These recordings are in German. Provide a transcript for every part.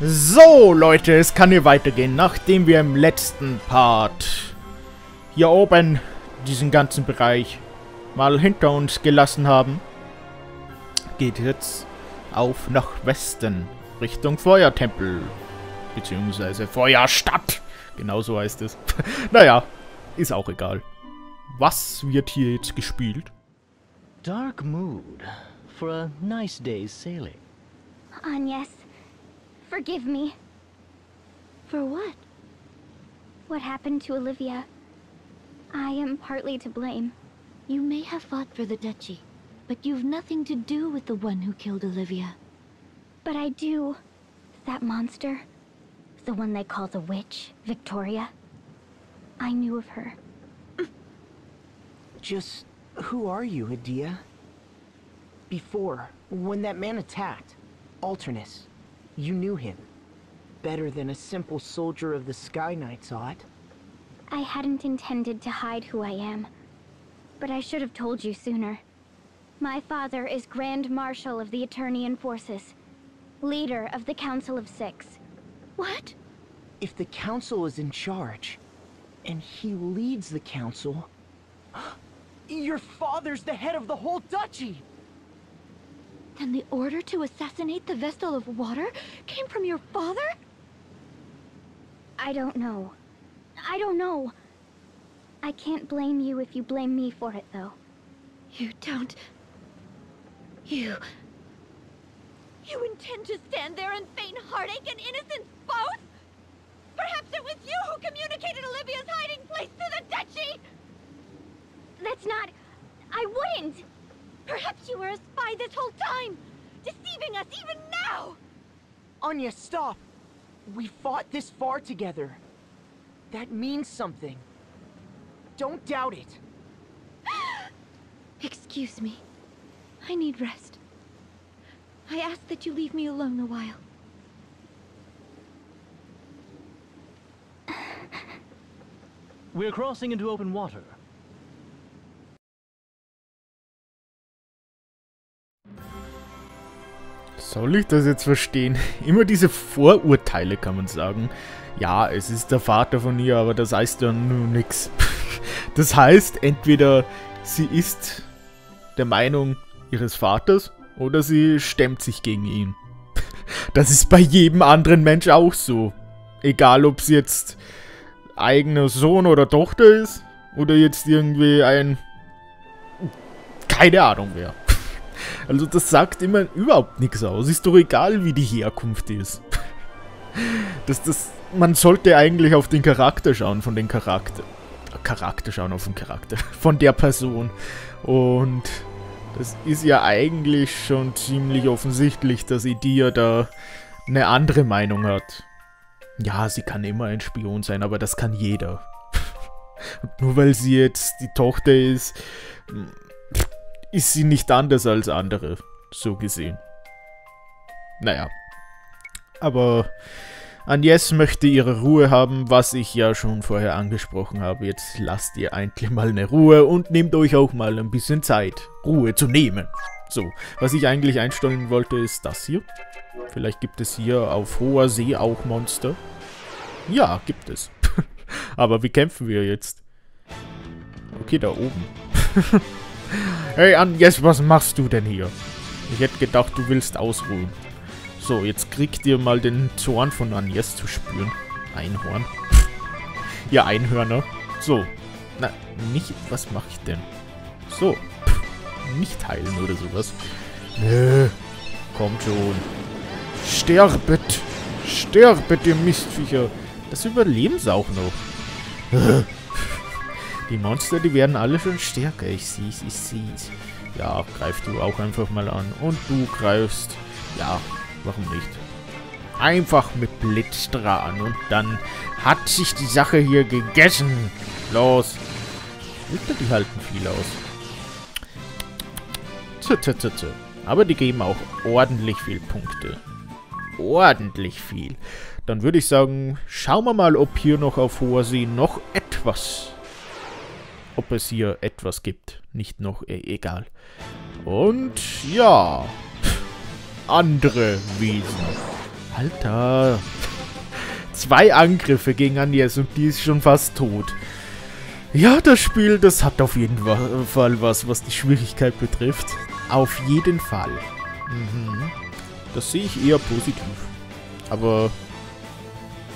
So, Leute, es kann hier weitergehen. Nachdem wir im letzten Part hier oben diesen ganzen Bereich mal hinter uns gelassen haben, geht jetzt auf nach Westen, Richtung Feuertempel, beziehungsweise Feuerstadt. Genau so heißt es. Naja, ist auch egal. Was wird hier jetzt gespielt? Dark mood for a nice day's sailing. Agnes, forgive me. For what? What happened to Olivia? I am partly to blame. You may have fought for the duchy, but you've nothing to do with the one who killed Olivia. But I do. That monster, the one they call the witch, Victoria. I knew of her. Just who are you, Adia? Before, when that man attacked, Alternus, you knew him. Better than a simple soldier of the Sky Knights ought. I hadn't intended to hide who I am, but I should have told you sooner. My father is Grand Marshal of the Eternian Forces, leader of the Council of Six. What? If the Council is in charge, and he leads the Council, your father's the head of the whole duchy! Then the order to assassinate the Vestal of Water came from your father? I don't know. I don't know. I can't blame you if you blame me for it, though. You don't... You intend to stand there and feign heartache and innocence both? Perhaps it was you who communicated Olivia's hiding place to the duchy? That's not... I wouldn't! Perhaps you were a spy this whole time, deceiving us even now! Anya, stop! We fought this far together. That means something. Don't doubt it. Excuse me. I need rest. I ask that you leave me alone a while. We're crossing into open water. Soll ich das jetzt verstehen? Immer diese Vorurteile, kann man sagen. Ja, es ist der Vater von ihr, aber das heißt ja nur nix. Das heißt, entweder sie ist der Meinung ihres Vaters oder sie stemmt sich gegen ihn. Das ist bei jedem anderen Mensch auch so. Egal, ob es jetzt eigener Sohn oder Tochter ist oder jetzt irgendwie ein... keine Ahnung wer. Also das sagt immer überhaupt nichts aus. Ist doch egal, wie die Herkunft ist. Man sollte eigentlich auf den Charakter schauen, von den Charakter schauen auf den Charakter, von der Person. Und das ist ja eigentlich schon ziemlich offensichtlich, dass Idia da eine andere Meinung hat. Ja, sie kann immer ein Spion sein, aber das kann jeder. Und nur weil sie jetzt die Tochter ist sie nicht anders als andere, so gesehen. Naja. Aber Agnes möchte ihre Ruhe haben, was ich ja schon vorher angesprochen habe. Jetzt lasst ihr endlich mal eine Ruhe und nehmt euch auch mal ein bisschen Zeit, Ruhe zu nehmen. So, was ich eigentlich einstellen wollte, ist das hier. Vielleicht gibt es hier auf hoher See auch Monster. Ja, gibt es. Aber wie kämpfen wir jetzt? Okay, da oben. Hey Agnes, was machst du denn hier? Ich hätte gedacht, du willst ausruhen. So, jetzt kriegt ihr mal den Zorn von Agnes zu spüren. Einhorn. Ja, Einhörner. So. Na, nicht... Was mache ich denn? So. Nicht heilen oder sowas. Nö. Kommt schon. Sterbet. Sterbet, ihr Mistviecher. Das überleben sie auch noch. Die Monster, die werden alle schon stärker. Ich seh's. Ja, greif du auch einfach mal an. Und du greifst... Ja, warum nicht? Einfach mit Blitzstrahlen. Und dann hat sich die Sache hier gegessen. Los. Die halten viel aus. Aber die geben auch ordentlich viel Punkte. Ordentlich viel. Dann würde ich sagen, schauen wir mal, ob hier noch auf hoher See noch etwas... Ob es hier etwas gibt. Nicht noch, egal. Und ja. Andere Wesen. Alter. 2 Angriffe gegen Agnes und die ist schon fast tot. Ja, das Spiel, das hat auf jeden Fall was die Schwierigkeit betrifft. Auf jeden Fall. Mhm. Das sehe ich eher positiv. Aber,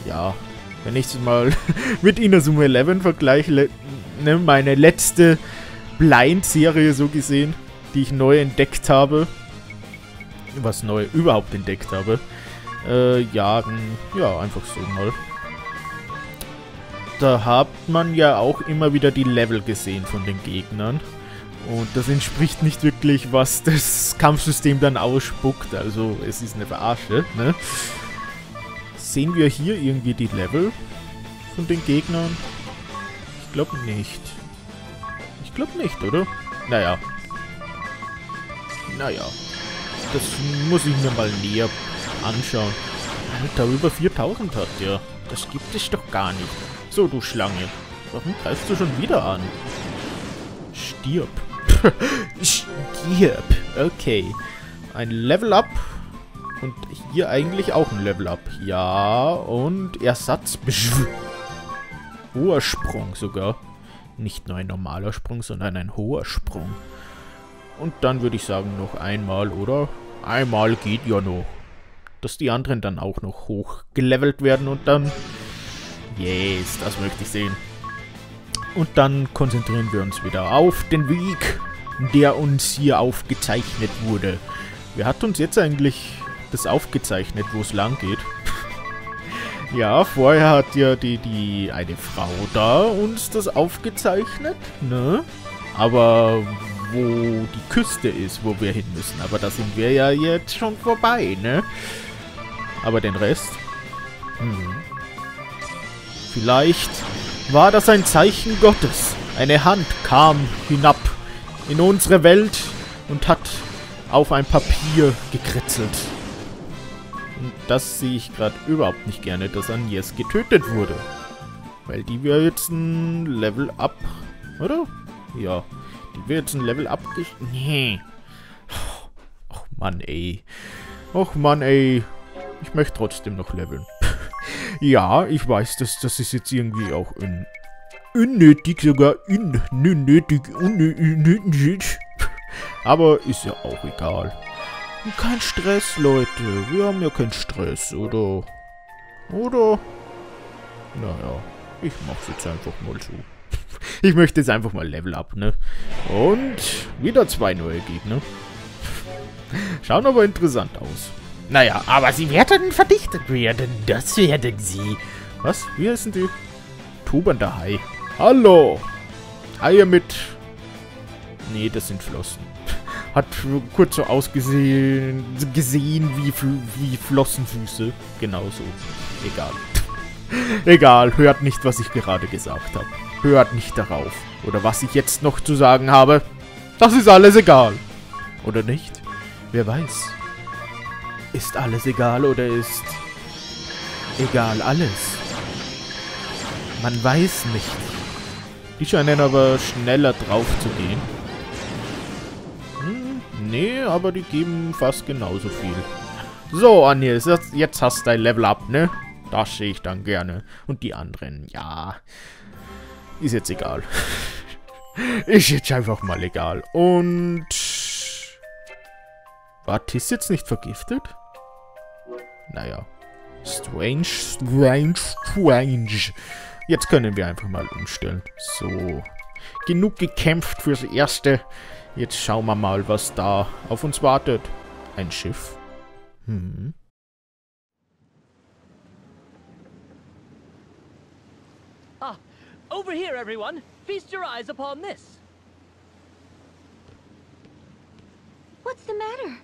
ja, wenn ich es mal mit Inazuma 11 vergleiche, ne, meine letzte Blind-Serie so gesehen, die ich neu entdeckt habe, was neu überhaupt entdeckt habe, ja, einfach so mal. Da hat man ja auch immer wieder die Level gesehen von den Gegnern. Und das entspricht nicht wirklich, was das Kampfsystem dann ausspuckt. Also, es ist eine Verarsche, ne? Sehen wir hier irgendwie die Level von den Gegnern? Ich glaube nicht. Ich glaube nicht, oder? Naja. Das muss ich mir mal näher anschauen. Alter, über 4000 hat der. Das gibt es doch gar nicht. So, du Schlange. Warum greifst du schon wieder an? Stirb. Stirb. Okay. Ein Level-Up. Und hier eigentlich auch ein Level-Up. Ja, und Ersatz. Hoher Sprung sogar. Nicht nur ein normaler Sprung, sondern ein hoher Sprung. Und dann würde ich sagen, noch einmal, oder? Einmal geht ja noch. Dass die anderen dann auch noch hoch gelevelt werden und dann... Yes, das möchte ich sehen. Und dann konzentrieren wir uns wieder auf den Weg, der uns hier aufgezeichnet wurde. Wer hat uns jetzt eigentlich das aufgezeichnet, wo es lang geht? Ja, vorher hat ja eine Frau da uns das aufgezeichnet, ne? Aber wo die Küste ist, wo wir hin müssen. Aber da sind wir ja jetzt schon vorbei, ne? Aber den Rest? Vielleicht war das ein Zeichen Gottes. Eine Hand kam hinab in unsere Welt und hat auf ein Papier gekritzelt. Und das sehe ich gerade überhaupt nicht gerne, dass Agnes getötet wurde. Weil die wäre jetzt ein Level Up, oder? Ja, die wäre jetzt ein Level Up. Nee. Och Mann, ey. Och Mann, ey. Ich möchte trotzdem noch leveln. Ja, ich weiß, das ist jetzt irgendwie auch unnötig, sogar unnötig. Aber ist ja auch egal. Und kein Stress, Leute. Wir haben ja keinen Stress, oder? Oder? Naja, ich mach's jetzt einfach mal so. Ich möchte jetzt einfach mal Level Up, ne? Und wieder 2 neue Gegner. Schauen aber interessant aus. Naja, aber sie werden verdichtet werden. Das werden sie. Was? Wie heißen die? Tobender Hai. Hallo! Haie mit... Nee, das sind Flossen. Hat kurz so ausgesehen... wie Flossenfüße. Genauso. Egal. Egal, hört nicht, was ich gerade gesagt habe. Hört nicht darauf. Oder was ich jetzt noch zu sagen habe. Das ist alles egal. Oder nicht? Wer weiß. Ist alles egal oder ist egal alles? Man weiß nicht. Die scheinen aber schneller drauf zu gehen. Nee, aber die geben fast genauso viel. So, Agnes, jetzt hast du dein Level Up, ne? Das sehe ich dann gerne. Und die anderen, ja. Ist jetzt egal. Ist jetzt einfach mal egal. Und... War Tis jetzt nicht vergiftet? Naja. Strange. Jetzt können wir einfach mal umstellen. So. Genug gekämpft fürs Erste. Jetzt schauen wir mal, was da auf uns wartet. Ein Schiff. Ah, over here, everyone. Feast your eyes upon this. What's the matter?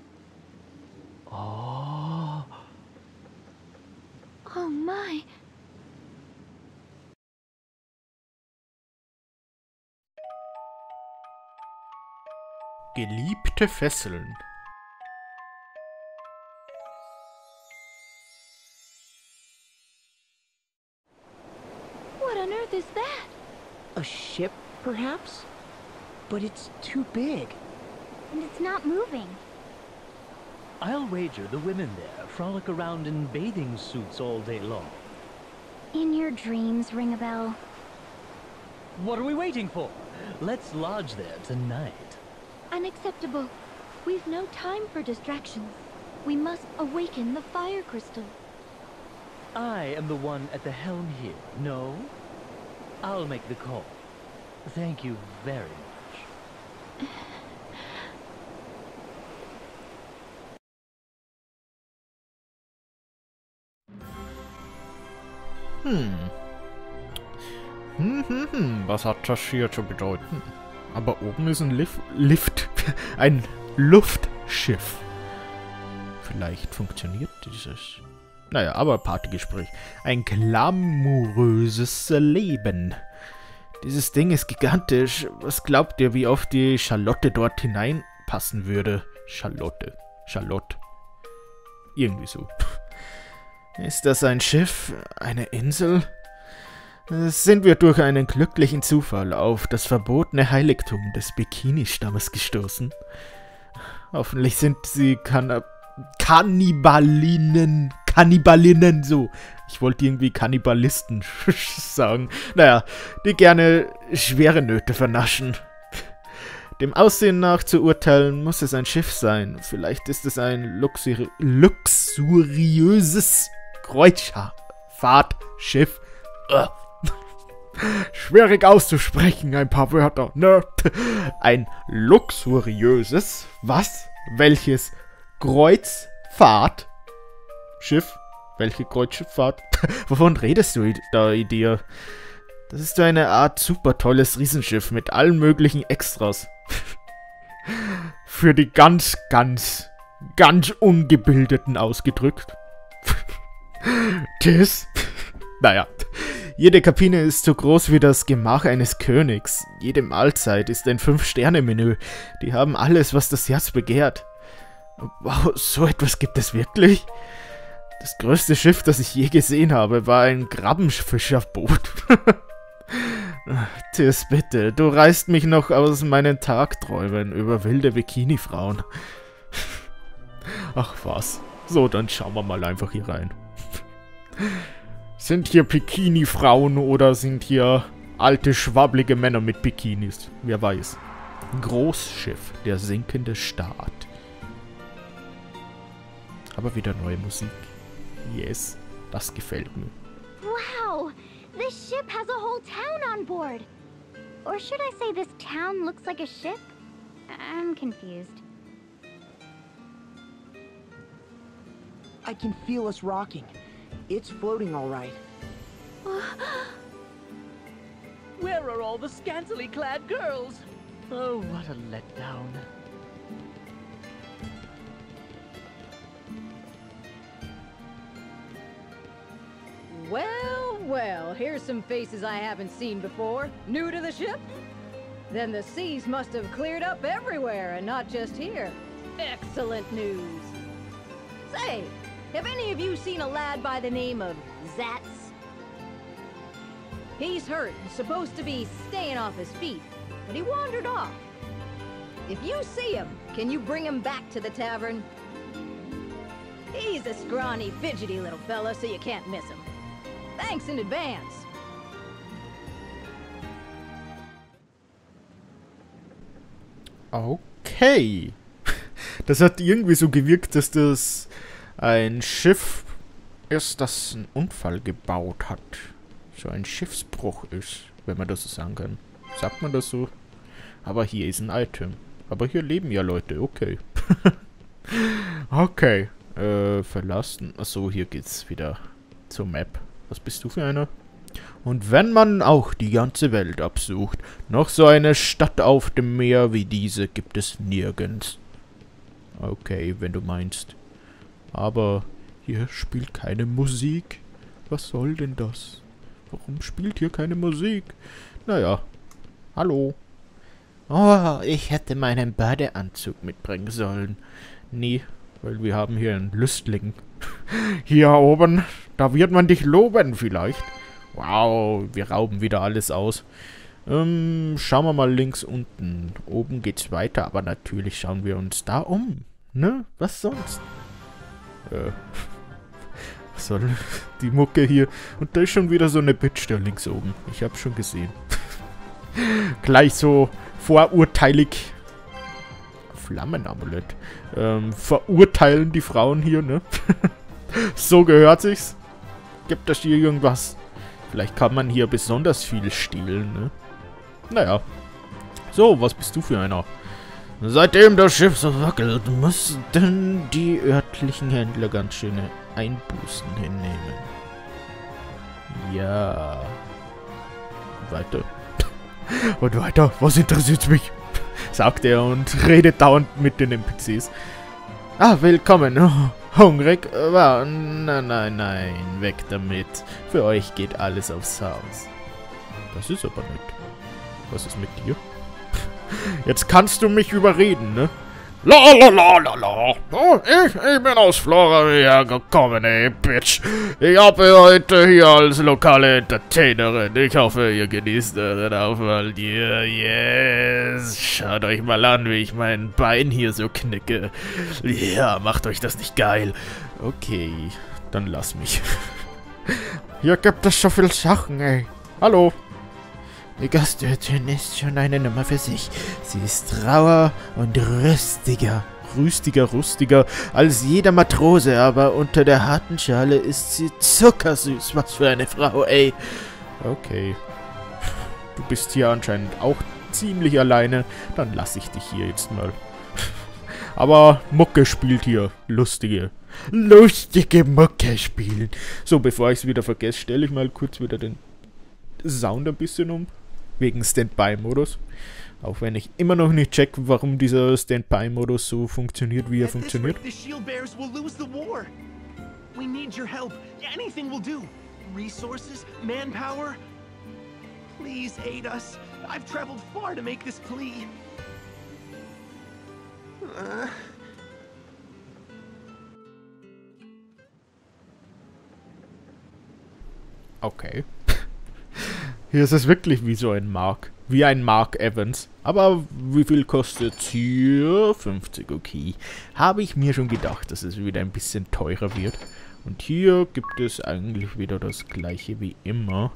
Oh. Oh my. Geliebte Fesseln. What on earth is that? A ship, perhaps? But it's too big. And it's not moving. I'll wager the women there frolic around in bathing suits all day long. In your dreams, ring a bell. What are we waiting for? Let's lodge there tonight. Unacceptable. We've no time for distractions. We must awaken the fire crystal. I am the one at the helm here, no? I'll make the call. Thank you very much. Was hat das hier zu bedeuten? Aber oben ist ein ein Luftschiff. Vielleicht funktioniert dieses. Naja, aber Partygespräch. Ein glamouröses Leben. Dieses Ding ist gigantisch. Was glaubt ihr, wie oft die Charlotte dort hineinpassen würde? Charlotte. Irgendwie so. Ist das ein Schiff? Eine Insel? Sind wir durch einen glücklichen Zufall auf das verbotene Heiligtum des Bikini-Stammes gestoßen? Hoffentlich sind sie Kannibalinnen, so. Ich wollte irgendwie Kannibalisten sagen. Naja, die gerne schwere Nöte vernaschen. Dem Aussehen nach zu urteilen, muss es ein Schiff sein. Vielleicht ist es ein luxuriöses Kreuzfahrtschiff. Schwierig auszusprechen, ein paar Wörter, ne? Ein luxuriöses, was? Welches Kreuzfahrtschiff? Welche Kreuzschifffahrt? Wovon redest du da, Idee? Das ist so eine Art super tolles Riesenschiff mit allen möglichen Extras. Für die ganz Ungebildeten ausgedrückt. Das? Naja. Jede Kabine ist so groß wie das Gemach eines Königs. Jede Mahlzeit ist ein 5-Sterne-Menü. Die haben alles, was das Herz begehrt. Wow, so etwas gibt es wirklich? Das größte Schiff, das ich je gesehen habe, war ein Krabbenfischerboot. Tis, bitte, du reißt mich noch aus meinen Tagträumen über wilde Bikini-Frauen. Ach was. So, dann schauen wir mal einfach hier rein. Sind hier Bikini-Frauen oder sind hier alte, schwabbelige Männer mit Bikinis? Wer weiß. Großschiff, der sinkende Staat. Aber wieder neue Musik. Yes, das gefällt mir. Wow! This ship has a whole town on board! Or should I say this town looks like a ship? I'm confused. I can feel us rocking. It's floating all right. Where are all the scantily clad girls? Oh, what a letdown. Well, well, here's some faces I haven't seen before. New to the ship? Then the seas must have cleared up everywhere and not just here. Excellent news. Say, have any of you seen a lad by the name of Zatz? He's hurt and supposed to be staying off his feet, but he wandered off. If you see him, can you bring him back to the tavern? He's a scrawny, fidgety little fella, so you can't miss him. Thanks in advance. Okay. Das hat irgendwie so gewirkt, dass das ein Schiff ist, das einen Unfall gebaut hat. So ein Schiffsbruch ist, wenn man das so sagen kann. Sagt man das so? Aber hier ist ein Item. Aber hier leben ja Leute, okay. Okay. Verlassen. Achso, hier geht's wieder zur Map. Was bist du für einer? Und wenn man auch die ganze Welt absucht, noch so eine Stadt auf dem Meer wie diese gibt es nirgends. Okay, wenn du meinst. Aber hier spielt keine Musik. Was soll denn das? Warum spielt hier keine Musik? Naja. Hallo. Oh, ich hätte meinen Badeanzug mitbringen sollen. Nee, weil wir haben hier einen Lüstling. Hier oben, da wird man dich loben vielleicht. Wow, wir rauben wieder alles aus. Schauen wir mal links unten. Oben geht's weiter, aber natürlich schauen wir uns da um. ne? Was sonst? Was soll die Mucke hier? Und da ist schon wieder so eine Bitch da links oben. Ich hab's schon gesehen. Gleich so vorurteilig. Flammenamulett. Verurteilen die Frauen hier, ne? So gehört sich's. Gibt es hier irgendwas? Vielleicht kann man hier besonders viel stehlen, ne? Naja. So, was bist du für einer? Seitdem das Schiff so wackelt, mussten die örtlichen Händler ganz schöne Einbußen hinnehmen. Ja. Weiter. Und weiter, was interessiert mich? Sagt er und redet dauernd mit den NPCs. Ah, willkommen. Oh, hungrig? Nein, weg damit. Für euch geht alles aufs Haus. Das ist aber nicht. Was ist mit dir? Jetzt kannst du mich überreden, ne? La. Oh, ich bin aus Flora hergekommen, ey, Bitch. Ich habe heute hier als lokale Entertainerin. Ich hoffe, ihr genießt euren Aufwand hier. Yes. Schaut euch mal an, wie ich mein Bein hier so knicke. Ja, macht euch das nicht geil. Okay, dann lass mich. Hier gibt es so viel Sachen, ey. Hallo. Die Gastwirtin ist schon eine Nummer für sich. Sie ist rauer und rüstiger als jeder Matrose, aber unter der harten Schale ist sie zuckersüß. Was für eine Frau, ey. Okay. Du bist hier anscheinend auch ziemlich alleine. Dann lasse ich dich hier jetzt mal. Aber Mucke spielt hier. Lustige Mucke spielen. So, bevor ich es wieder vergesse, stelle ich mal kurz wieder den Sound ein bisschen um. Wegen Standby-Modus. Auch wenn ich immer noch nicht check, warum dieser Standby-Modus so funktioniert, wie er funktioniert. We need your help. Anything will do. Resources, manpower. Please aid us. I've traveled far to make this plea. Okay. Hier ist es wirklich wie so ein Mark. Wie ein Mark Evans. Aber wie viel kostet hier? 50, okay. Habe ich mir schon gedacht, dass es wieder ein bisschen teurer wird. Und hier gibt es eigentlich wieder das gleiche wie immer.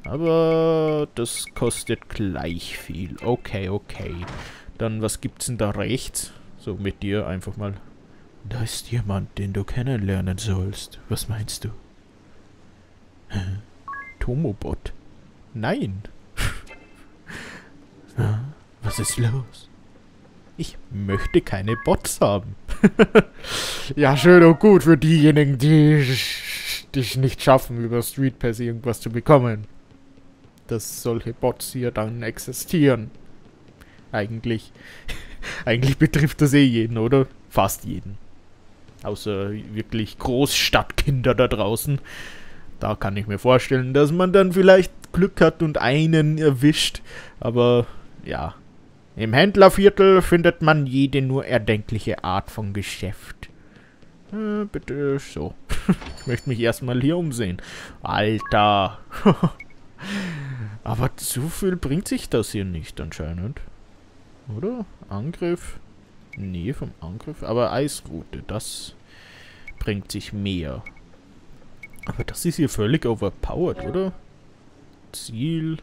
Aber das kostet gleich viel. Okay. Dann, was gibt's denn da rechts? So, mit dir einfach mal. Da ist jemand, den du kennenlernen sollst. Was meinst du? Tomobot. Nein. Was ist los? Ich möchte keine Bots haben. Ja, schön und gut für diejenigen, die dich nicht schaffen, über Street Pass irgendwas zu bekommen. Dass solche Bots hier dann existieren. Eigentlich betrifft das eh jeden, oder? Fast jeden. Außer wirklich Großstadtkinder da draußen. Da kann ich mir vorstellen, dass man dann vielleicht Glück hat und einen erwischt. Aber ja, im Händlerviertel findet man jede nur erdenkliche Art von Geschäft. Bitte so. Ich möchte mich erstmal hier umsehen. Alter. Aber zu viel bringt sich das hier nicht anscheinend. Oder? Angriff? Nee, vom Angriff. Aber Eisroute, das bringt sich mehr. Aber das ist hier völlig overpowered, oder? Ziel.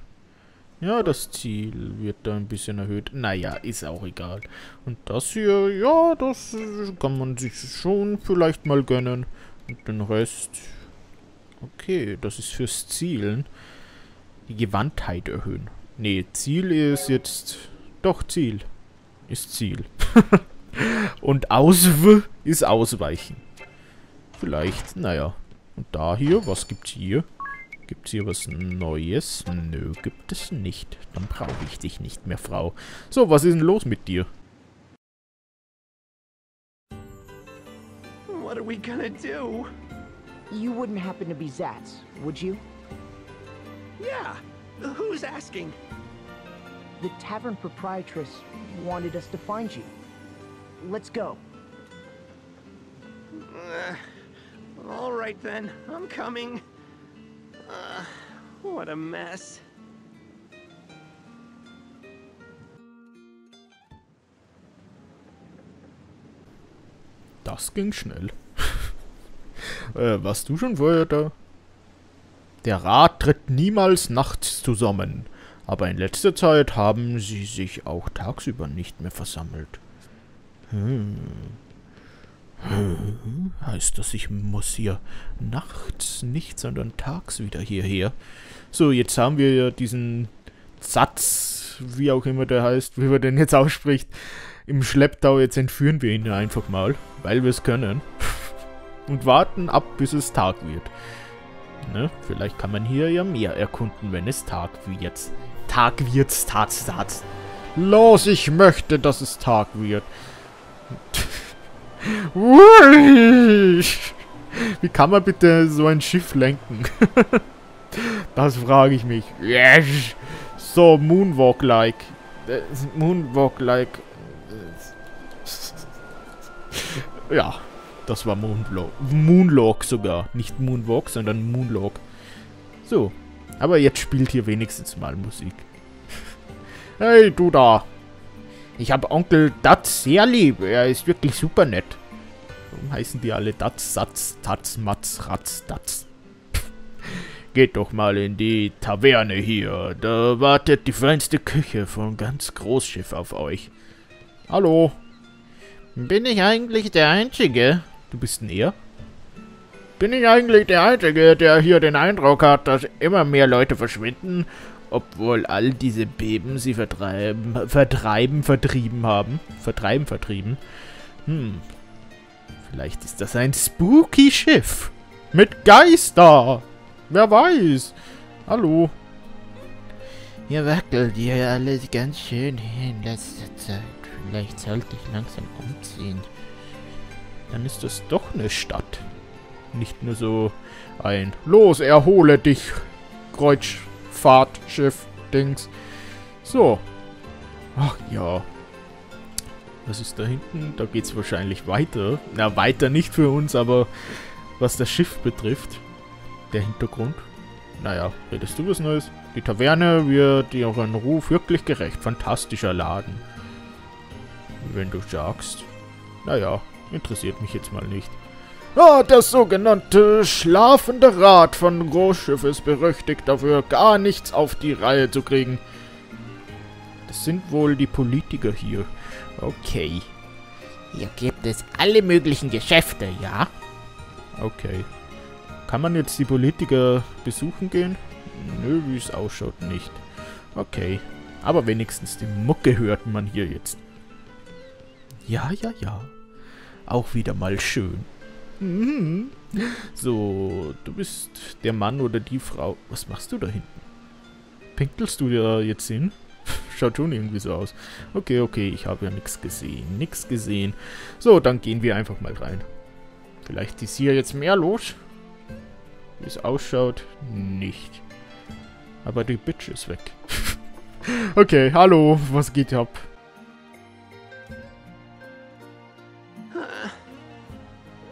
Ja, das Ziel wird da ein bisschen erhöht. Naja, ist auch egal. Und das hier, ja, das kann man sich schon vielleicht mal gönnen. Und den Rest... Okay, das ist fürs Zielen. Die Gewandtheit erhöhen. Nee, Ziel ist jetzt... Doch, Ziel. Ist Ziel. Und Ausw ist Ausweichen. Vielleicht, naja. Und da hier, was gibt's hier? Gibt's hier was Neues? Nö, gibt es nicht. Dann brauche ich dich nicht mehr, Frau. So, was ist denn los mit dir? What are we gonna do? You wouldn't happen to be Zatz, would you? Yeah, who's asking? The tavern proprietress wanted us to find you. Let's go. All right then, I'm coming. What a mess. Das ging schnell. Warst du schon vorher da? Der Rat tritt niemals nachts zusammen, aber in letzter Zeit haben sie sich auch tagsüber nicht mehr versammelt. Heißt das, ich muss hier nachts nicht, sondern tags wieder hierher? So, jetzt haben wir ja diesen Satz, wie auch immer der heißt, wie man den jetzt ausspricht, im Schlepptau. Jetzt entführen wir ihn einfach mal, weil wir es können. Und warten ab, bis es Tag wird. Ne? Vielleicht kann man hier ja mehr erkunden, wenn es Tag wird. Tag wird, Tats. Los, ich möchte, dass es Tag wird. Wie kann man bitte so ein Schiff lenken? Das frage ich mich. So, Moonwalk-like. Moonwalk-like. Ja, das war Moonwalk sogar. Nicht Moonwalk, sondern Moonwalk. So, aber jetzt spielt hier wenigstens mal Musik. Hey, du da. Ich habe Onkel Datz sehr lieb. Er ist wirklich super nett. Warum heißen die alle Datz, Satz, Tatz, Matz, Ratz, Datz? Geht doch mal in die Taverne hier. Da wartet die feinste Küche von ganz Großschiff auf euch. Hallo. Bin ich eigentlich der Einzige? Du bist ein Er? Bin ich eigentlich der Einzige, der hier den Eindruck hat, dass immer mehr Leute verschwinden, obwohl all diese Beben sie vertrieben haben? Vertrieben? Vielleicht ist das ein spooky Schiff. Mit Geister. Wer weiß. Hallo. Hier wackelt ihr alles ganz schön in letzter Zeit. Vielleicht sollte ich langsam umziehen. Dann ist das doch eine Stadt. Nicht nur so ein Los, erhole dich, Kreuzfahrtschiff, Dings. So. Ach ja. Was ist da hinten? Da geht's wahrscheinlich weiter. Na, weiter nicht für uns, aber was das Schiff betrifft. Der Hintergrund. Naja, redest du was Neues? Die Taverne wird ihren Ruf wirklich gerecht. Fantastischer Laden. Wenn du sagst. Naja, interessiert mich jetzt mal nicht. Ah, der sogenannte schlafende Rat von Großschiff ist berüchtigt dafür, gar nichts auf die Reihe zu kriegen. Das sind wohl die Politiker hier. Okay. Hier gibt es alle möglichen Geschäfte, ja? Okay. Kann man jetzt die Politiker besuchen gehen? Nö, wie es ausschaut, nicht. Okay. Aber wenigstens die Mucke hört man hier jetzt. Ja. Auch wieder mal schön. So, du bist der Mann oder die Frau. Was machst du da hinten? Pinkelst du da jetzt hin? Schaut schon irgendwie so aus. Okay, ich habe ja nichts gesehen. So, dann gehen wir einfach mal rein. Vielleicht ist hier jetzt mehr los. Wie es ausschaut, nicht. Aber die Bitch ist weg. Okay, hallo, was geht ab?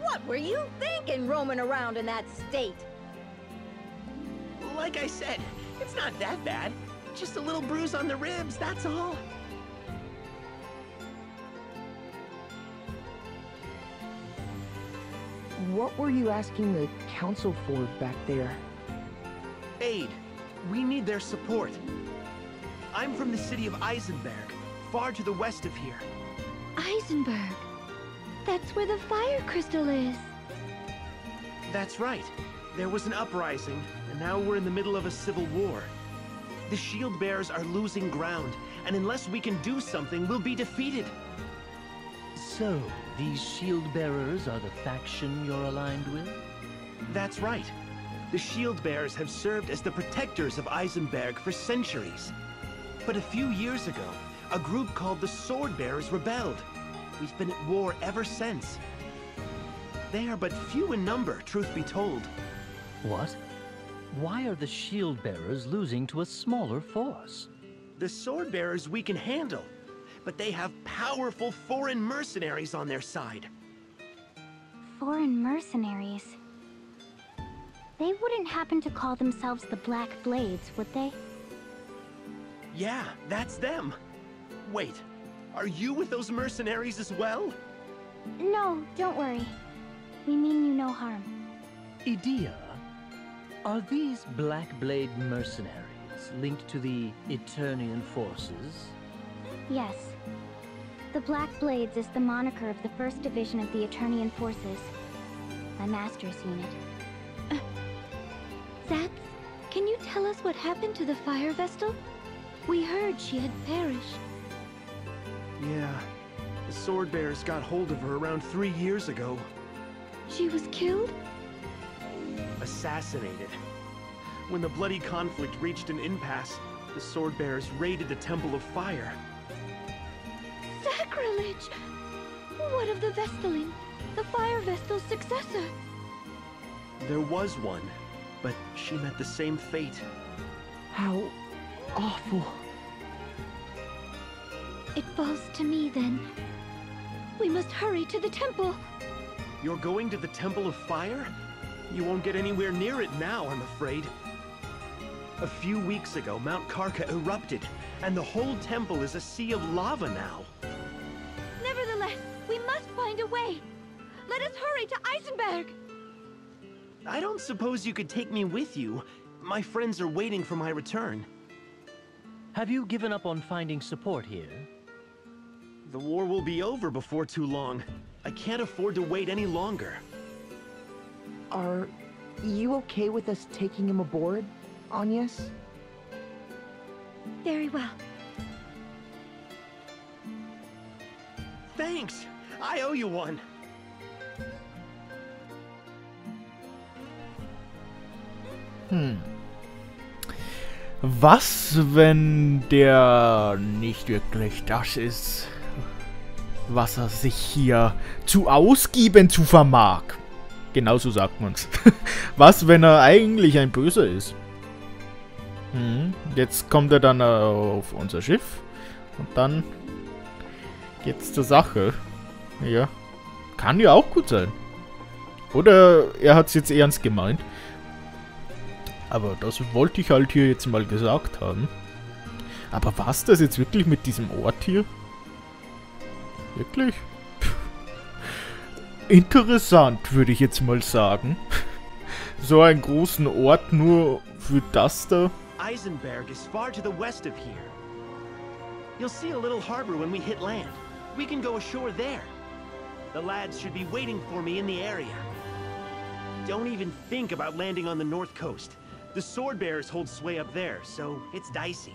What were you thinking roaming around in that state? Like I said, it's not that bad. Just a little bruise on the ribs, that's all. What were you asking the council for back there? Aid. We need their support. I'm from the city of Eisenberg, far to the west of here. Eisenberg. That's where the fire crystal is. That's right. There was an uprising, and now we're in the middle of a civil war. The shield bearers are losing ground, and unless we can do something, we'll be defeated. So, these shield bearers are the faction you're aligned with? That's right. The shield bearers have served as the protectors of Eisenberg for centuries. But a few years ago, a group called the Sword Bearers rebelled. We've been at war ever since. They are but few in number, truth be told. What? Why are the shield bearers losing to a smaller force? The Sword Bearers we can handle, but they have powerful foreign mercenaries on their side. Foreign mercenaries. They wouldn't happen to call themselves the Black Blades, would they? Yeah, that's them. Wait, are you with those mercenaries as well? No, don't worry. We mean you no harm. Idea, are these Black Blade mercenaries linked to the Eternian forces? Yes. The Black Blades is the moniker of the 1st Division of the Eternian forces. My master's unit. Zats, can you tell us what happened to the Fire Vestal? We heard she had perished. Yeah, the Sword Bears got hold of her around 3 years ago. She was killed? Assassinated. When the bloody conflict reached an impasse, the Sword Bears raided the Temple of Fire. Sacrilege! What of the Vestalin, the Fire Vestal's successor? There was one, but she met the same fate. How awful. It falls to me then. We must hurry to the temple. You're going to the Temple of Fire? You won't get anywhere near it now, I'm afraid. A few weeks ago, Mount Karka erupted, and the whole temple is a sea of lava now. Nevertheless, we must find a way. Let us hurry to Eisenberg. I don't suppose you could take me with you. My friends are waiting for my return. Have you given up on finding support here? The war will be over before too long. I can't afford to wait any longer. Are you okay with us taking him aboard, Agnes? Very well. Thanks! I owe you one! Was, wenn der nicht wirklich das ist, was er sich hier zu ausgeben zu vermag? Genauso sagt man's. Was, wenn er eigentlich ein Böser ist? Jetzt kommt er dann auf unser Schiff und dann geht's zur Sache. Ja, kann ja auch gut sein. Oder er hat's jetzt ernst gemeint. Aber das wollte ich halt hier jetzt mal gesagt haben. Aber war's das jetzt wirklich mit diesem Ort hier? Wirklich? Interessant, würde ich jetzt mal sagen. So einen großen Ort nur für das da. Eisenberg is far to the west of here. You'll see a little harbor when we hit land. We can go ashore there. The lads should be waiting for me in the area. Don't even think about landing on the north coast. The Sword Bears hold sway up there, so it's dicey.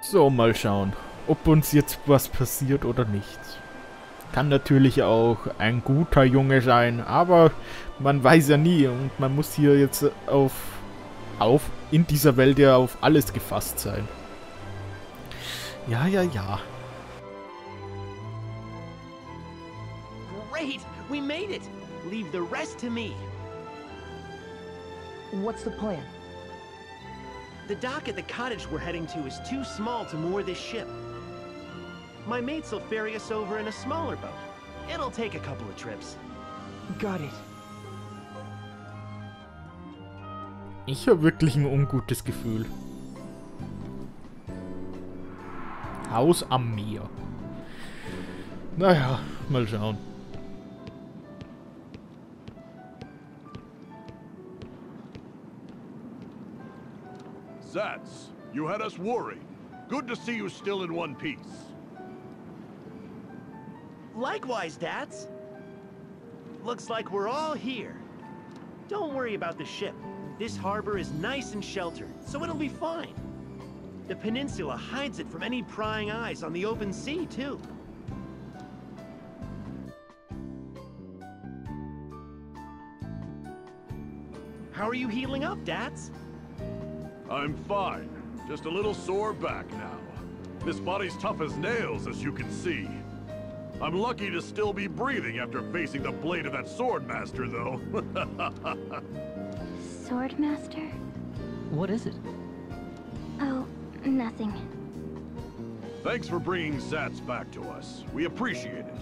So, mal schauen, ob uns jetzt was passiert oder nicht. Kann natürlich auch ein guter Junge sein, aber man weiß ja nie und man muss hier jetzt in dieser Welt ja auf alles gefasst sein. Ja, ja, ja. Great! We made it! Leave the rest to me. What's the plan? The dock at the cottage we're heading to is too small to moor this ship. My mates will ferry us over in a smaller boat. It'll take a couple of trips. Got it. Ich habe wirklich ein ungutes Gefühl. Haus am Meer. Naja, mal schauen. Zats, you had us worried. Good to see you still in one piece. Likewise, Dads. Looks like we're all here. Don't worry about the ship. This harbor is nice and sheltered, so it'll be fine. The peninsula hides it from any prying eyes on the open sea, too. How are you healing up, Dads? I'm fine. Just a little sore back now. This body's tough as nails, as you can see. I'm lucky to still be breathing after facing the blade of that Swordmaster, though. Swordmaster? What is it? Oh, nothing. Thanks for bringing Zats back to us. We appreciate it.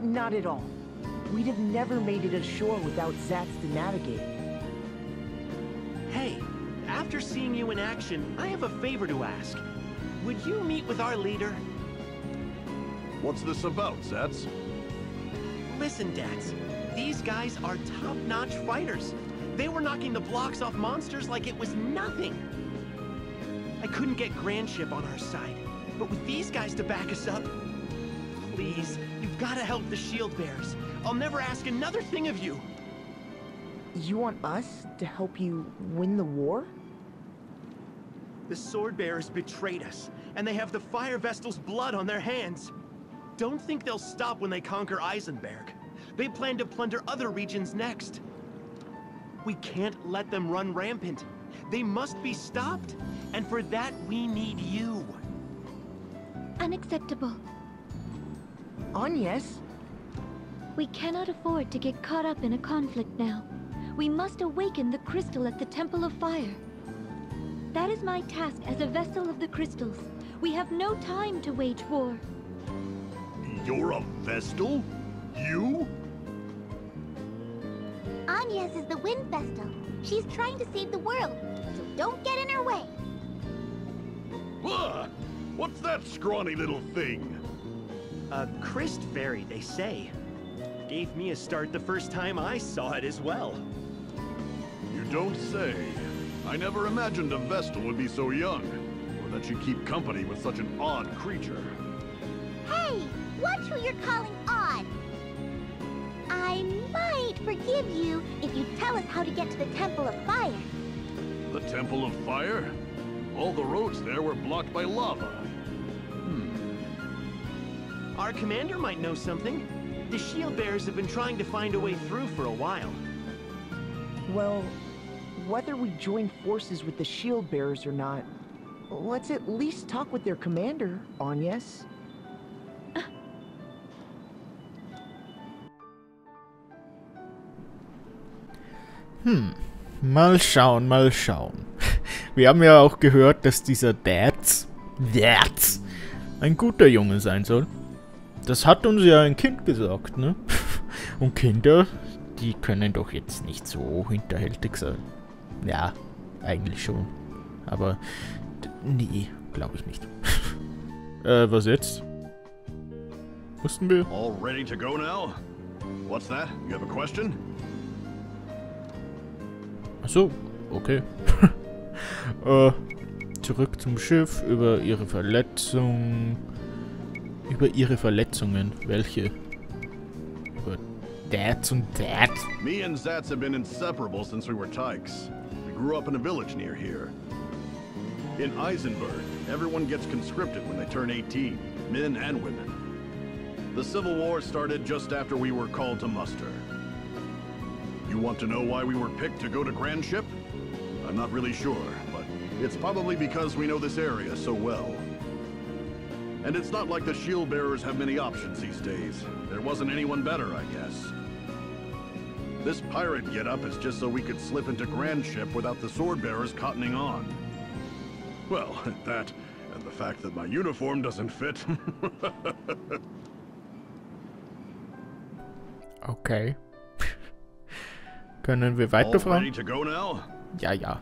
Not at all. We'd have never made it ashore without Zats to navigate. Hey, after after seeing you in action, I have a favor to ask. Would you meet with our leader? What's this about, Zats? Listen, Dads. These guys are top-notch fighters. They were knocking the blocks off monsters like it was nothing. I couldn't get Großschiff on our side, but with these guys to back us up, please, you've got to help the shield bearers. I'll never ask another thing of you. You want us to help you win the war? The sword bearers betrayed us, and they have the Fire Vestal's blood on their hands. Don't think they'll stop when they conquer Eisenberg. They plan to plunder other regions next. We can't let them run rampant. They must be stopped, and for that we need you. Unacceptable. Agnes? We cannot afford to get caught up in a conflict now. We must awaken the crystal at the Temple of Fire. That is my task as a Vestal of the Crystals. We have no time to wage war. You're a Vestal? You? Agnes is the Wind Vestal. She's trying to save the world, so don't get in her way. What's that scrawny little thing? A Christ fairy, they say. Gave me a start the first time I saw it as well. You don't say. I never imagined a Vestal would be so young, or that she'd keep company with such an odd creature. Hey, watch who you're calling odd. I might forgive you if you tell us how to get to the Temple of Fire. The Temple of Fire? All the roads there were blocked by lava. Our commander might know something. The shield bearers have been trying to find a way through for a while. Well, whether we join forces with the shield bearers or not, let's at least talk with their commander, Agnes. Mal schauen, mal schauen. Wir haben ja auch gehört, dass dieser Dads ein guter Junge sein soll. Das hat uns ja ein Kind gesagt, ne? Und Kinder, die können doch jetzt nicht so hinterhältig sein. Ja, eigentlich schon. Aber nee, glaube ich nicht. Was jetzt? Wussten wir? All ready to go now? What's that? You have a question? Achso, okay. Zurück zum Schiff, über ihre Verletzung. Über ihre Verletzungen. Welche? Über Dads und Dads. Me and Zats have been inseparable since we were tykes. We grew up in a village near here. In Eisenberg, everyone gets conscripted when they turn 18, men and women. The Civil War started just after we were called to muster. You want to know why we were picked to go to Großschiff? I'm not really sure, but it's probably because we know this area so well. And it's not like the shield bearers have many options these days. There wasn't anyone better, I guess. This pirate get-up is just so we could slip into Großschiff without the sword bearers cottoning on. Well, that, and the fact that my uniform doesn't fit. Okay. Können wir All weiterfahren? ready to go now? Ja, ja.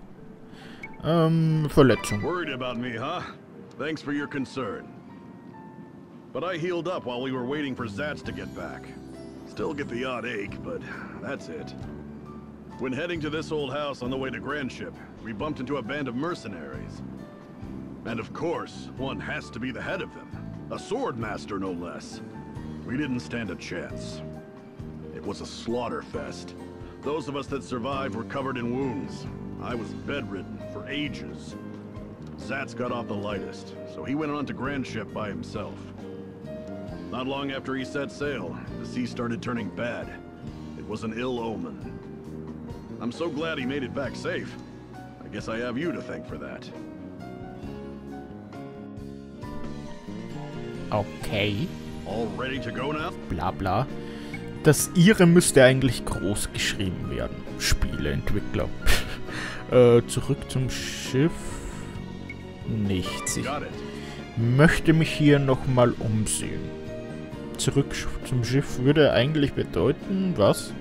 Verletzung. Worried about me, huh? Thanks for your concern. But I healed up while we were waiting for Zats to get back. Still get the odd ache, but that's it. When heading to this old house on the way to Großschiff, we bumped into a band of mercenaries. And of course, one has to be the head of them. A sword master, no less. We didn't stand a chance. It was a slaughter fest. Those of us that survived were covered in wounds. I was bedridden for ages. Zats got off the lightest, so he went on to Großschiff by himself. Not long after he set sail, the sea started turning bad. It was an ill omen. I'm so glad he made it back safe. I guess I have you to thank for that. Okay. All ready to go now? Bla bla. Das Ihre müsste eigentlich groß geschrieben werden. Spieleentwickler. Zurück zum Schiff. Nichts. Ich Got it. möchte mich hier nochmal umsehen. Zurück zum Schiff würde eigentlich bedeuten, was?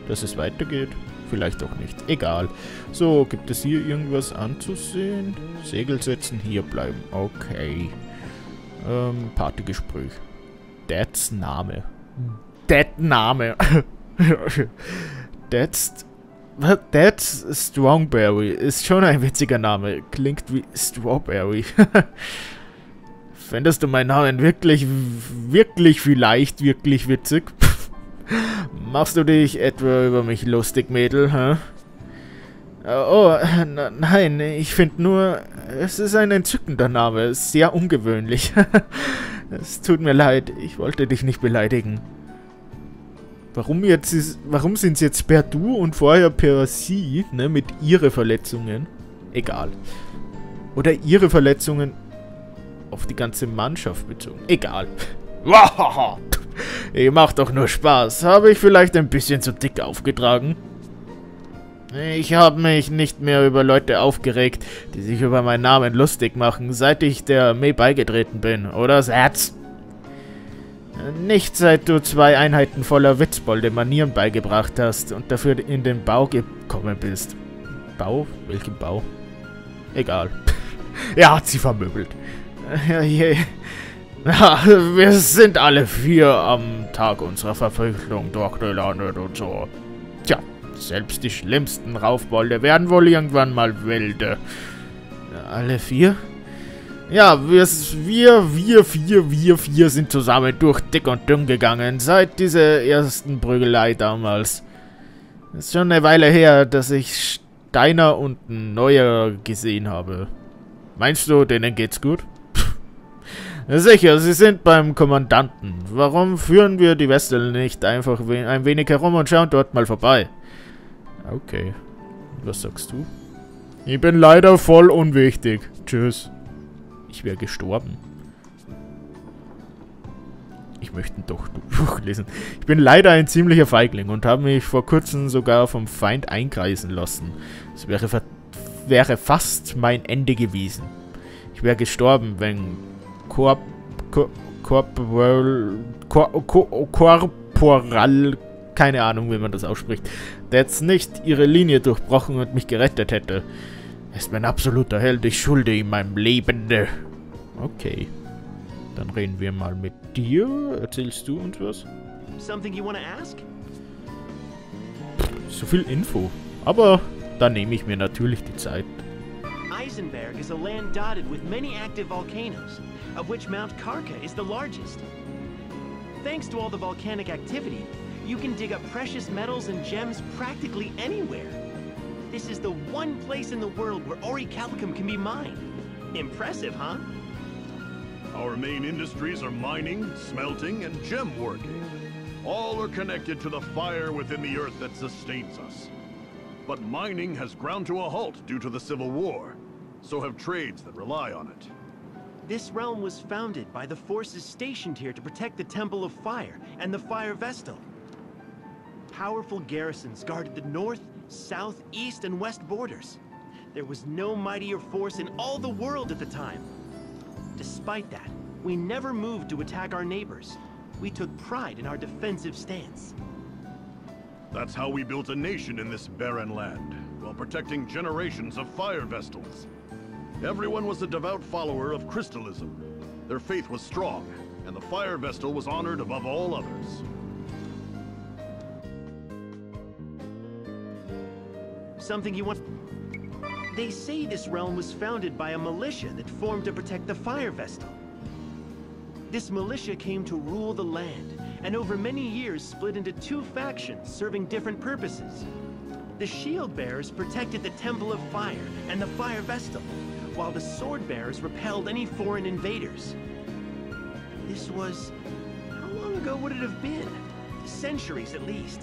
Dass es weitergeht. vielleicht auch nicht. Egal. So, gibt es hier irgendwas anzusehen? Segel setzen, hier bleiben. Okay. Partygespräch. Dads Name. Dad Name. Dad's Strongberry ist schon ein witziger Name. Klingt wie Strawberry. Fändest du meinen Namen wirklich witzig? Machst du dich etwa über mich lustig, Mädel, hä? Oh, nein, ich finde nur, es ist ein entzückender Name, sehr ungewöhnlich. Es tut mir leid, ich wollte dich nicht beleidigen. Warum sind sie jetzt per Du und vorher per Sie, ne, mit ihre Verletzungen? Egal. Oder ihre Verletzungen auf die ganze Mannschaft bezogen. Egal. Ihr macht doch nur Spaß. Habe ich vielleicht ein bisschen zu dick aufgetragen? Ich habe mich nicht mehr über Leute aufgeregt, die sich über meinen Namen lustig machen, seit ich der Armee beigetreten bin, oder, Satz? Nicht seit du 2 Einheiten voller witzbolde Manieren beigebracht hast und dafür in den Bau gekommen bist. Bau? Welchen Bau? Egal. Er hat sie vermöbelt. Wir sind alle 4 am Tag unserer Verpflichtung durchgelandet und so. Tja, selbst die schlimmsten Raufbolde werden wohl irgendwann mal Wilde. Alle 4? Ja, wir 4 sind zusammen durch dick und dünn gegangen, seit dieser ersten Prügelei damals. Ist schon eine Weile her, dass ich Steiner und Neuer gesehen habe. Meinst du, denen geht's gut? Sicher, sie sind beim Kommandanten. Warum führen wir die Vestel nicht einfach ein wenig herum und schauen dort mal vorbei? Okay. Was sagst du? Ich bin leider voll unwichtig. Tschüss. Ich wäre gestorben. Ich möchte doch durchlesen. Ich bin leider ein ziemlicher Feigling und habe mich vor kurzem sogar vom Feind einkreisen lassen. Es wäre fast mein Ende gewesen. Ich wäre gestorben, wenn Korporal, keine Ahnung, wie man das ausspricht, der jetzt nicht ihre Linie durchbrochen und mich gerettet hätte. Er ist mein absoluter Held, ich schulde ihm mein Leben. Okay. Dann reden wir mal mit dir. Erzählst du uns was? Something you wanna ask? So viel Info. Aber da nehme ich mir natürlich die Zeit. Eisenberg is a land dotted with many active volcanoes, of which Mount Karka is the largest. Thanks to all the volcanic activity, you can dig up precious metals and gems practically anywhere. This is the one place in the world where orichalcum can be mined. Impressive, huh? Our main industries are mining, smelting, and gem working. All are connected to the fire within the earth that sustains us. But mining has ground to a halt due to the Civil War. So have trades that rely on it. This realm was founded by the forces stationed here to protect the Temple of Fire and the Fire Vestal. Powerful garrisons guarded the north, south, east, and west borders. There was no mightier force in all the world at the time. Despite that, we never moved to attack our neighbors. We took pride in our defensive stance. That's how we built a nation in this barren land, while protecting generations of fire vestals. Everyone was a devout follower of crystalism. Their faith was strong, and the fire vestal was honored above all others. Something you want? They say this realm was founded by a militia that formed to protect the Fire Vestal. This militia came to rule the land, and over many years split into 2 factions serving different purposes. The Shield Bearers protected the Temple of Fire and the Fire Vestal, while the Sword Bearers repelled any foreign invaders. This was... how long ago would it have been? Centuries at least.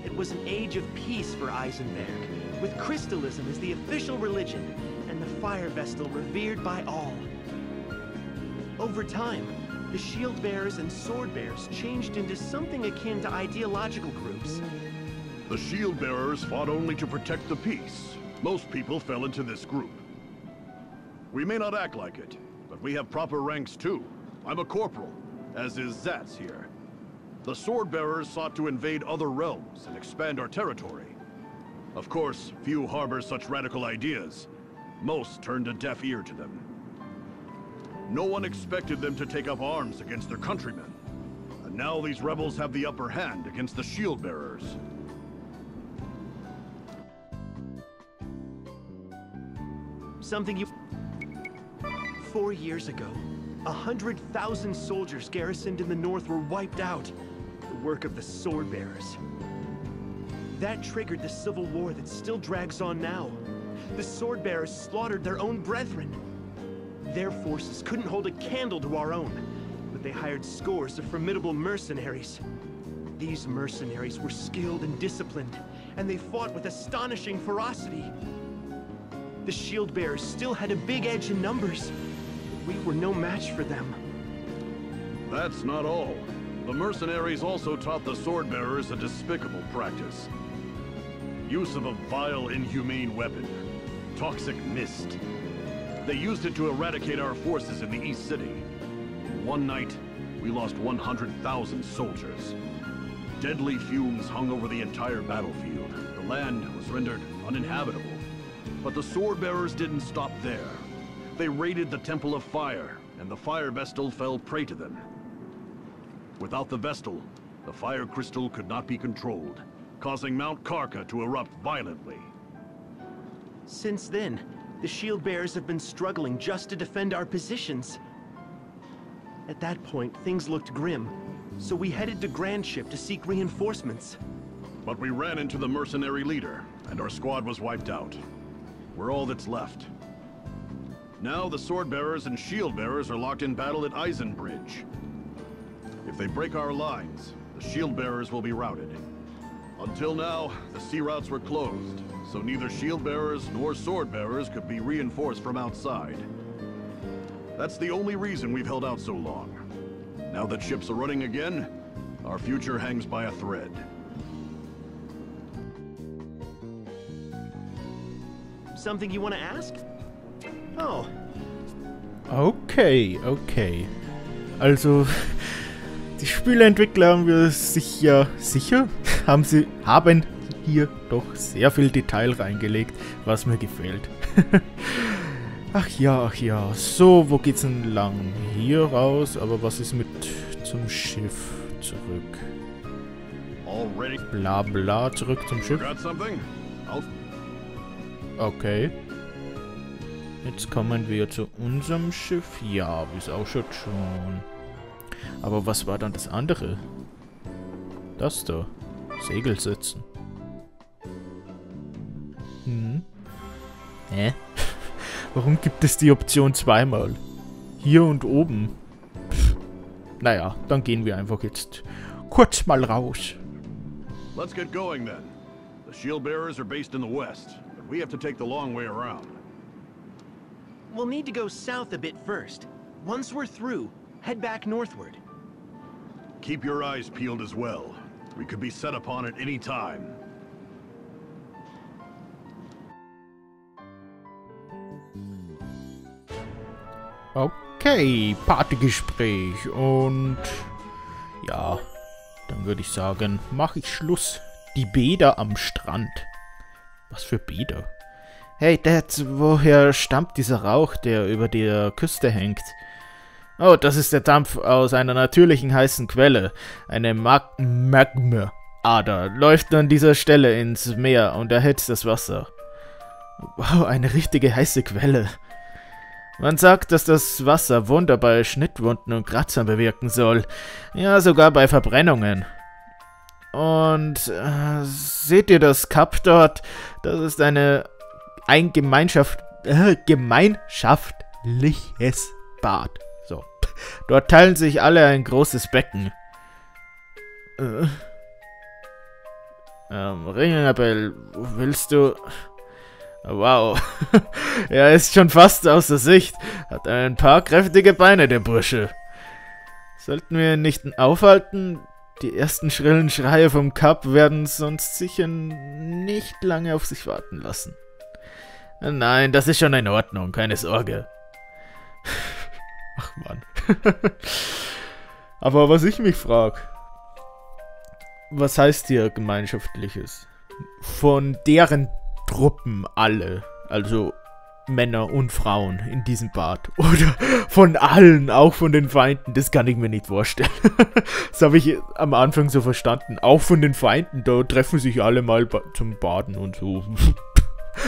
It was an age of peace for Eisenberg, with crystalism as the official religion, and the Fire Vestal revered by all. Over time, the Shield Bearers and Sword Bearers changed into something akin to ideological groups. The Shield Bearers fought only to protect the peace. Most people fell into this group. We may not act like it, but we have proper ranks too. I'm a corporal, as is Zatz here. The Swordbearers sought to invade other realms and expand our territory. Of course, few harbor such radical ideas. Most turned a deaf ear to them. No one expected them to take up arms against their countrymen. And now these rebels have the upper hand against the Shieldbearers. Something you... 4 years ago, 100,000 soldiers garrisoned in the north were wiped out. The work of the Swordbearers. That triggered the civil war that still drags on now. The Swordbearers slaughtered their own brethren. Their forces couldn't hold a candle to our own, but they hired scores of formidable mercenaries. These mercenaries were skilled and disciplined, and they fought with astonishing ferocity. The Shieldbearers still had a big edge in numbers, but we were no match for them. That's not all. The mercenaries also taught the Swordbearers a despicable practice. Use of a vile, inhumane weapon. Toxic mist. They used it to eradicate our forces in the East City. In one night, we lost 100,000 soldiers. Deadly fumes hung over the entire battlefield. The land was rendered uninhabitable. But the Swordbearers didn't stop there. They raided the Temple of Fire, and the Fire Vestal fell prey to them. Without the Vestal, the Fire Crystal could not be controlled, causing Mount Karka to erupt violently. Since then, the Shieldbearers have been struggling just to defend our positions. At that point, things looked grim, so we headed to Großschiff to seek reinforcements. But we ran into the mercenary leader, and our squad was wiped out. We're all that's left. Now the Swordbearers and Shieldbearers are locked in battle at Eisenbridge. If they break our lines, the Shieldbearers will be routed. Until now, the sea routes were closed, so neither Shieldbearers nor Swordbearers could be reinforced from outside. That's the only reason we've held out so long. Now that ships are running again, our future hangs by a thread. Something you want to ask? Oh. Okay, okay. Also, die Spieleentwickler haben wir haben hier doch sehr viel Detail reingelegt, was mir gefällt. Ach ja. So, wo geht's denn lang? Hier raus, aber was ist mit zum Schiff zurück? Bla bla, zurück zum Schiff. Okay. Jetzt kommen wir zu unserem Schiff. Ja, wie es ausschaut schon. Aber was war dann das andere? Das da. Segel setzen. Hä? Warum gibt es die Option zweimal? Hier und oben. Naja, dann gehen wir einfach jetzt kurz mal raus. Let's get going then. The Shieldbearers are based in the west, but we have to take the long way around. We'll need to go south a bit first. Once we're through, head back northward. Keep your eyes peeled as well. We could be set upon at any time. Okay, Partygespräch und ja, dann würde ich sagen, mache ich Schluss. Die Bäder am Strand. Was für Bäder? Hey Dad, woher stammt dieser Rauch, der über der Küste hängt? Oh, das ist der Dampf aus einer natürlichen heißen Quelle. Eine Magma-Ader läuft an dieser Stelle ins Meer und erhitzt das Wasser. Wow, eine richtige heiße Quelle. Man sagt, dass das Wasser Wunder bei Schnittwunden und Kratzern bewirken soll. Ja, sogar bei Verbrennungen. Und seht ihr das Kap dort? Das ist ein gemeinschaftliches Bad. So. Dort teilen sich alle ein großes Becken. Ringelabel, willst du... Wow. Er ist schon fast außer Sicht. Hat ein paar kräftige Beine, der Bursche. Sollten wir ihn nicht aufhalten? Die ersten schrillen Schreie vom Kap werden sonst sicher nicht lange auf sich warten lassen. Nein, das ist schon in Ordnung, keine Sorge. Ach Mann. Aber was ich mich frage, Was heißt hier Gemeinschaftliches? Von deren Truppen alle, also Männer und Frauen in diesem Bad. Oder von allen, auch von den Feinden, das kann ich mir nicht vorstellen. Das habe ich am Anfang so verstanden. Auch von den Feinden, da treffen sich alle mal zum Baden und so.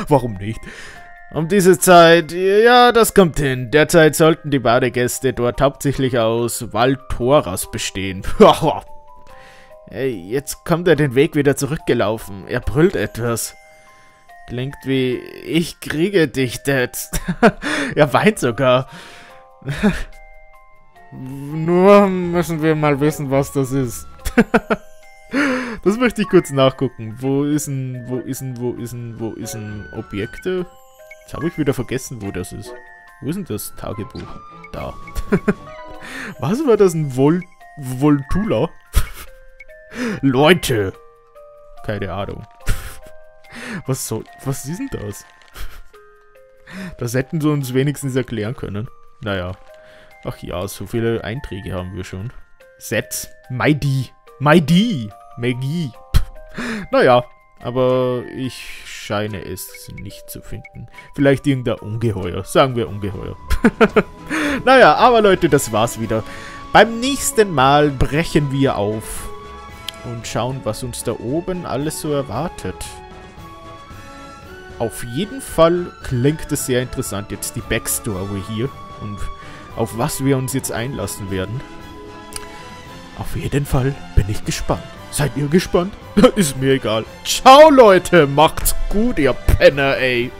Warum nicht? Um diese Zeit, ja, das kommt hin. Derzeit sollten die Badegäste dort hauptsächlich aus Waltoras bestehen. Hey, jetzt kommt er den Weg wieder zurückgelaufen. Er brüllt etwas. Klingt wie, ich kriege dich, Dad. Er weint sogar. Nur müssen wir mal wissen, was das ist. Das möchte ich kurz nachgucken. Wo ist ein Objekte? Jetzt habe ich wieder vergessen, wo das ist. Wo ist denn das Tagebuch? Da. Was war das, ein Voltula? Leute! Keine Ahnung. Was ist denn das? Das hätten sie uns wenigstens erklären können. Naja. Ach ja, so viele Einträge haben wir schon. Set. Magie. Naja, aber ich scheine es nicht zu finden. Vielleicht irgendein Ungeheuer. Sagen wir Ungeheuer. Naja, aber Leute, das war's wieder. Beim nächsten Mal brechen wir auf und schauen, was uns da oben alles so erwartet. Auf jeden Fall klingt es sehr interessant, jetzt die Backstory hier und auf was wir uns jetzt einlassen werden. Auf jeden Fall bin ich gespannt. Seid ihr gespannt? Ist mir egal. Ciao, Leute. Macht's gut, ihr Penner, ey.